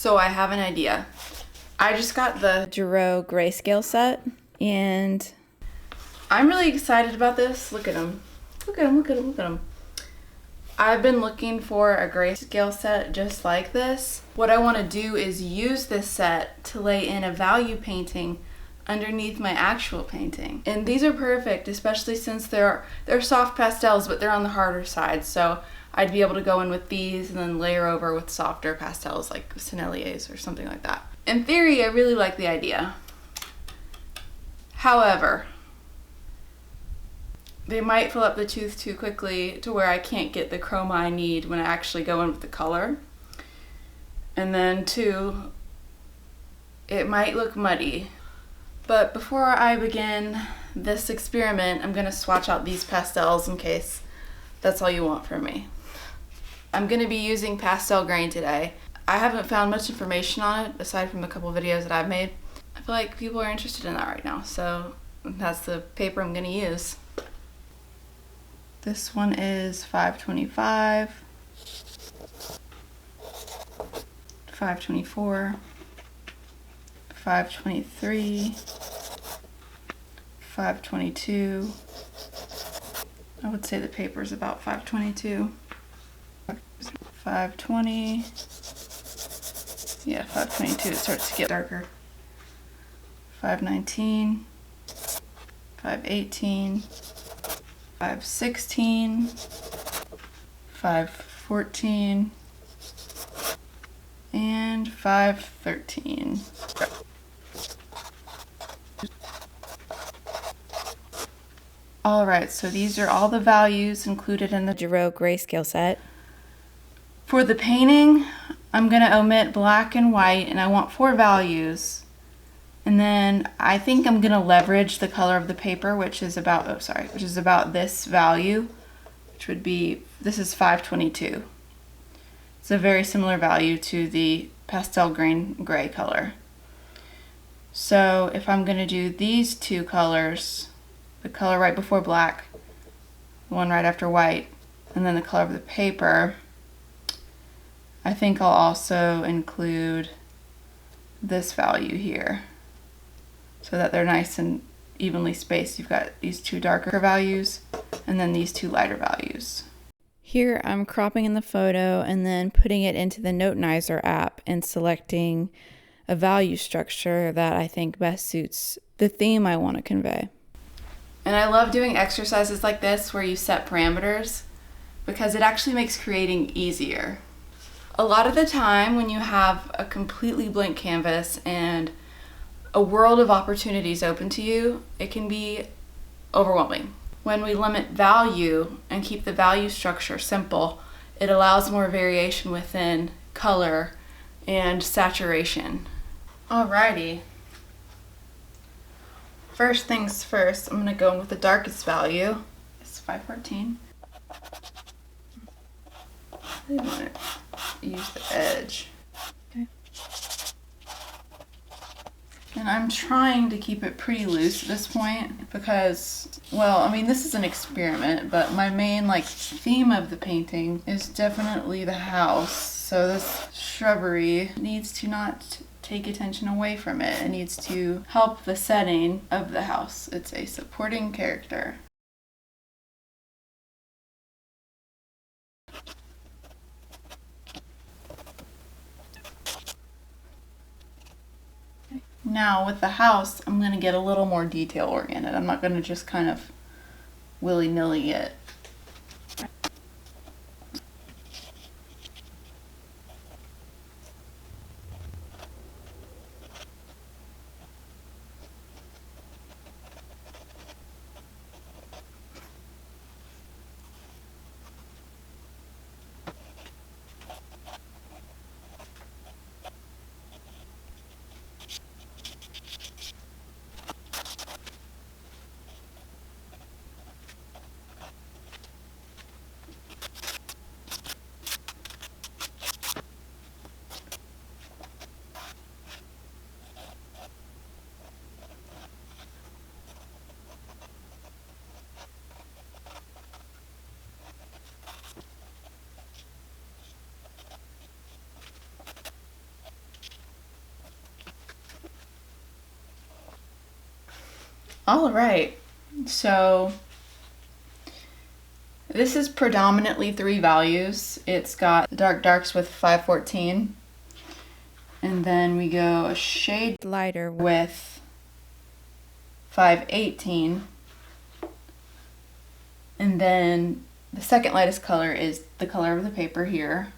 So I have an idea. I just got the Girault Greyscale Set, and I'm really excited about this. Look at them. Look at them, look at them, look at them. I've been looking for a grayscale set just like this. What I want to do is use this set to lay in a value painting underneath my actual painting. And these are perfect, especially since they're soft pastels, but they're on the harder side. So I'd be able to go in with these and then layer over with softer pastels like Senneliers or something like that. In theory, I really like the idea. However, they might fill up the tooth too quickly to where I can't get the chroma I need when I actually go in with the color. And then two, it might look muddy. But before I begin this experiment, I'm gonna swatch out these pastels in case that's all you want from me. I'm gonna be using Pastelgrain today. I haven't found much information on it aside from the couple videos that I've made. I feel like people are interested in that right now, so that's the paper I'm gonna use. This one is 525, 524, 523, 522. I would say the paper is about 522. 520. Yeah, 522. It starts to get darker. 519, 518. 516, 514, and 513. Alright, so these are all the values included in the Girault Greyscale set. For the painting, I'm going to omit black and white, and I want 4 values. And then I think I'm going to leverage the color of the paper, which is about, which is about this value, which would be, this is 522. It's a very similar value to the Pastelgrain gray color. So if I'm going to do these two colors, the color right before black, the one right after white, and then the color of the paper, I think I'll also include this value here, so that they're nice and evenly spaced. You've got these 2 darker values and then these 2 lighter values. Here I'm cropping in the photo and then putting it into the Notenizer app and selecting a value structure that I think best suits the theme I want to convey. And I love doing exercises like this where you set parameters because it actually makes creating easier. A lot of the time when you have a completely blank canvas and a world of opportunities open to you, it can be overwhelming. When we limit value and keep the value structure simple, it allows more variation within color and saturation. Alrighty. First things first, I'm gonna go in with the darkest value. It's 514. I want to use the edge. Okay. And I'm trying to keep it pretty loose at this point because, well, I mean, this is an experiment, but my main theme of the painting is definitely the house. So this shrubbery needs to not take attention away from it. It needs to help the setting of the house. It's a supporting character. Now with the house, I'm going to get a little more detail oriented. I'm not going to just kind of willy-nilly it. All right, so this is predominantly 3 values. It's got dark darks with 514, and then we go a shade lighter with 518, and then the second lightest color is the color of the paper here,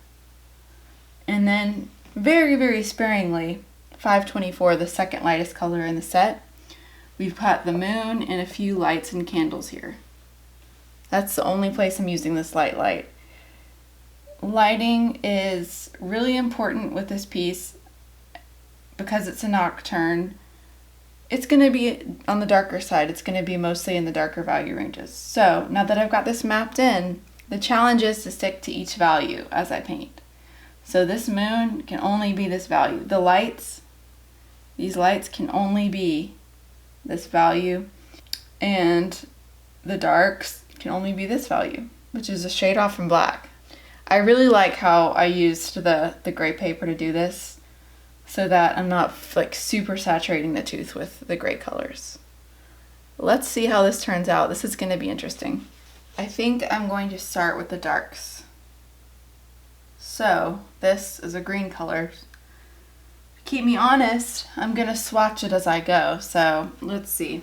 and then very, very sparingly 524, the second lightest color in the set. We've got the moon and a few lights and candles here. That's the only place I'm using this light. Lighting is really important with this piece because it's a nocturne. It's going to be on the darker side. It's going to be mostly in the darker value ranges. So now that I've got this mapped in, the challenge is to stick to each value as I paint. So this moon can only be this value. The lights, these lights can only be this value, and the darks can only be this value, which is a shade off from black. I really like how I used the gray paper to do this so that I'm not like super saturating the tooth with the gray colors. Let's see how this turns out. This is going to be interesting. I think I'm going to start with the darks. So this is a green color. Keep me honest, I'm going to swatch it as I go, so let's see.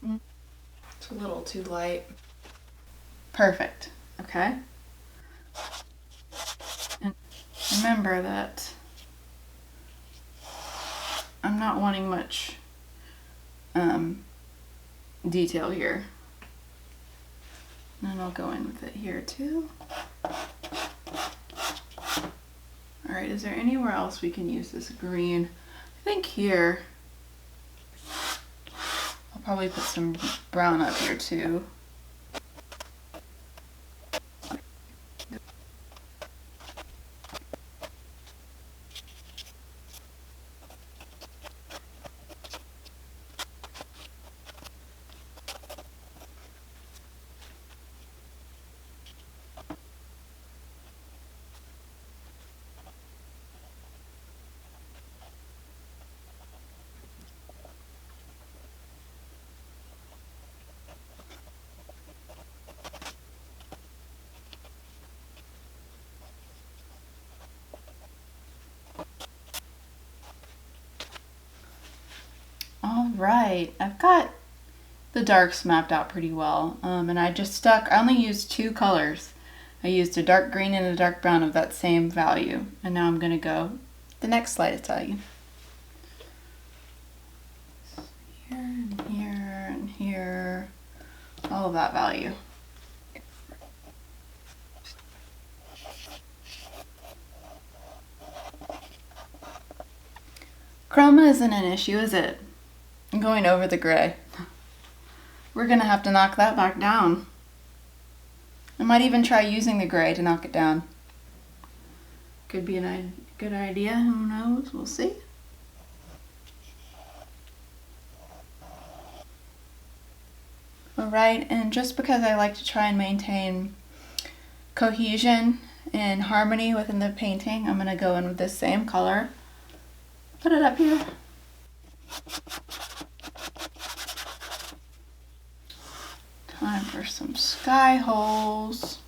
It's a little too light. Perfect, okay. And remember that I'm not wanting much detail here. And I'll go in with it here too. Alright, is there anywhere else we can use this green? I think here. I'll probably put some brown up here too. Alright, I've got the darks mapped out pretty well, and I only used 2 colors. I used a dark green and a dark brown of that same value, and now I'm going to go the next slide to tell you. Here and here and here, all of that value. Chroma isn't an issue, is it? I'm going over the gray. We're gonna have to knock that back down. I might even try using the gray to knock it down. Could be a good idea, who knows, we'll see. Alright, and just because I like to try and maintain cohesion and harmony within the painting, I'm gonna go in with this same color. Put it up here. Time for some sky holes.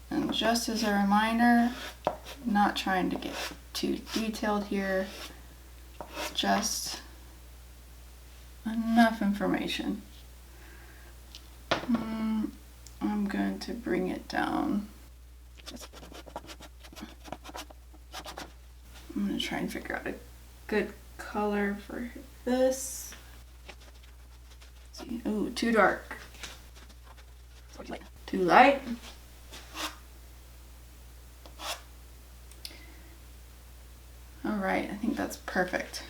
And just as a reminder, I'm not trying to get too detailed here. It's just enough information. I'm going to bring it down. I'm going to try and figure out a good color for this. Let's see. Ooh, too dark. Too light. All right, I think that's perfect.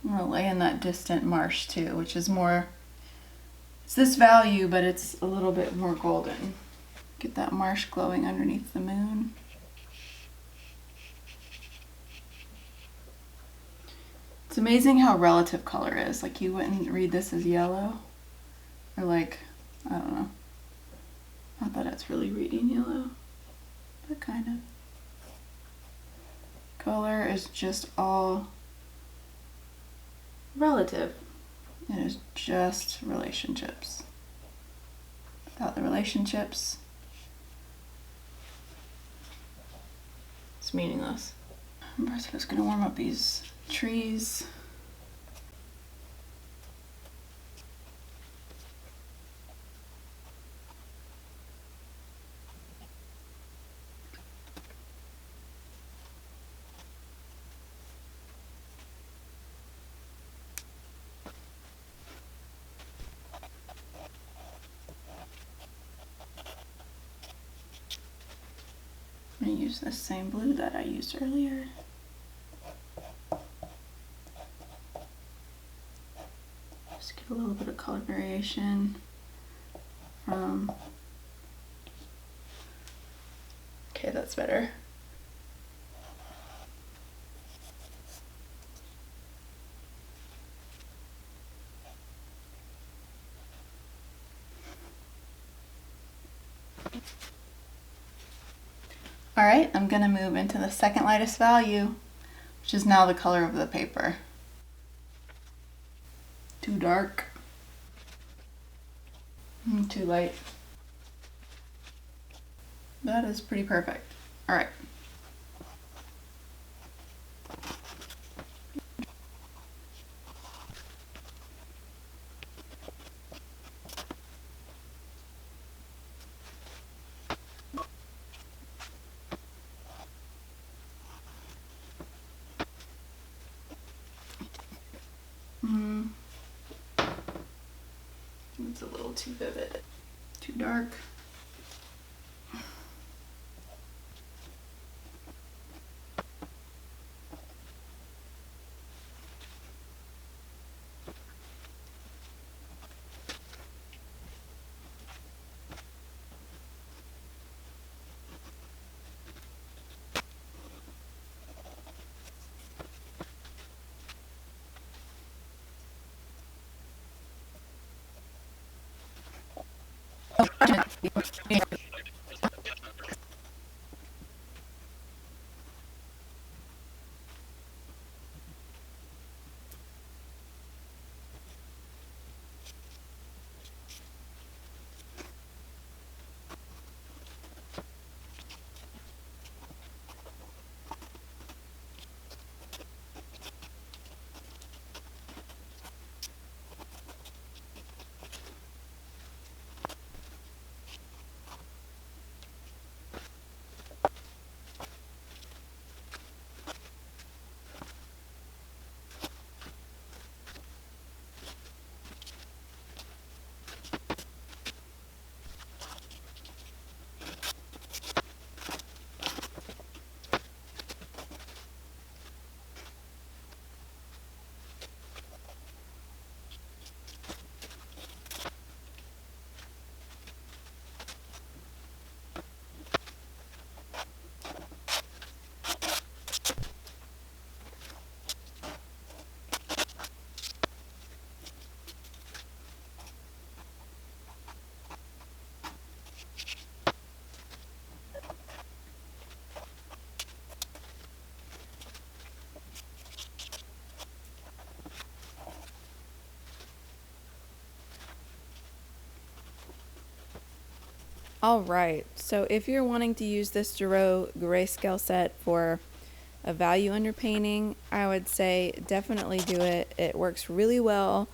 I'm going to lay in that distant marsh too, which is more, it's this value, but it's a little bit more golden. Get that marsh glowing underneath the moon. It's amazing how relative color is. Like, you wouldn't read this as yellow. Or like, I don't know. Not that it's really reading yellow, but kind of. Color is just all relative. It is just relationships. Without the relationships, it's meaningless. I'm just gonna warm up these trees. I'm going to use the same blue that I used earlier. Just get a little bit of color variation from... Okay, that's better. Alright, I'm going to move into the second lightest value, which is now the color of the paper. Too dark. Too light. That is pretty perfect. Alright. It's a little too vivid. Too dark. Alright, so if you're wanting to use this Girault Greyscale set for a value underpainting, I would say definitely do it. It works really well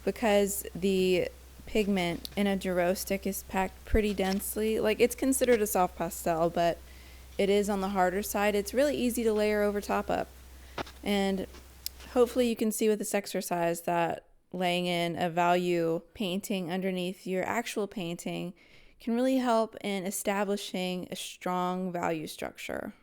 because the pigment in a Girault stick is packed pretty densely. Like, it's considered a soft pastel, but it is on the harder side. It's really easy to layer over top of. And hopefully you can see with this exercise that laying in a value painting underneath your actual painting can really help in establishing a strong value structure.